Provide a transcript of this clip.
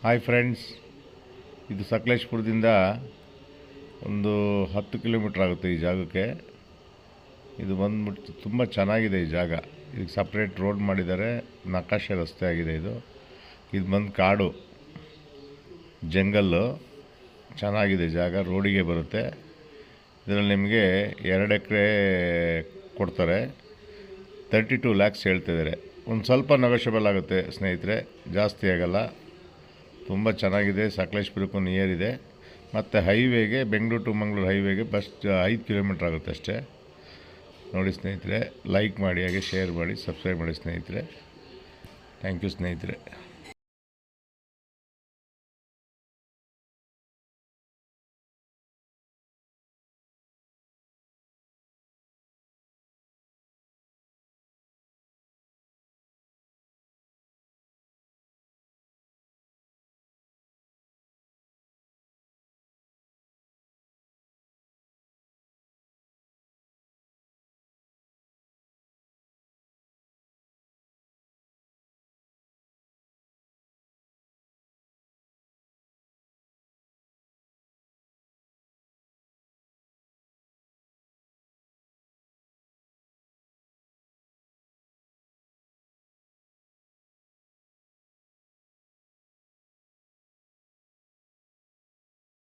Hi friends, ಇದು ಸಕಲೇಶಪುರದಿಂದ ಒಂದು 10 kilometre ಆಗುತ್ತೆ ಈ ಜಾಗಕ್ಕೆ. ಇದು ಬಂದ್ಬಿಟ್ಟು ತುಂಬ ಚೆನ್ನಾಗಿದೆ ಈ ಜಾಗ. ಇದಕ್ಕೆ ಸಪ್ರೇಟ್ ರೋಡ್ ಮಾಡಿದ್ದಾರೆ, ನಕಾಶೆ ರಸ್ತೆ ಆಗಿದೆ. ಇದು ಬಂದು ಕಾಡು, ಜಂಗಲ್ಲು, ಚೆನ್ನಾಗಿದೆ ಜಾಗ, ರೋಡಿಗೆ ಬರುತ್ತೆ. ಇದರಲ್ಲಿ ನಿಮಗೆ 2 ಎಕರೆ ಕೊಡ್ತಾರೆ. 32 lakhs ಹೇಳ್ತಿದ್ದಾರೆ. ಒಂದು ಸ್ವಲ್ಪ ನೆಗೋಷಿಯಬಲ್ ಆಗುತ್ತೆ ಸ್ನೇಹಿತರೆ, ಜಾಸ್ತಿ ಆಗಲ್ಲ. ತುಂಬ ಚೆನ್ನಾಗಿದೆ, ಸಕಲೇಶಪುರಕ್ಕೂ ನಿಯರ್ ಇದೆ. ಮತ್ತು ಹೈವೇಗೆ, ಬೆಂಗಳೂರು ಟು ಮಂಗಳೂರು ಹೈವೇಗೆ ಬಸ್ 5 ಕಿಲೋಮೀಟ್ರ್ ಆಗುತ್ತೆ ಅಷ್ಟೇ. ನೋಡಿ ಸ್ನೇಹಿತರೆ, ಲೈಕ್ ಮಾಡಿ, ಹಾಗೆ ಶೇರ್ ಮಾಡಿ, ಸಬ್ಸ್ಕ್ರೈಬ್ ಮಾಡಿ ಸ್ನೇಹಿತರೆ. ಥ್ಯಾಂಕ್ ಯು ಸ್ನೇಹಿತರೆ.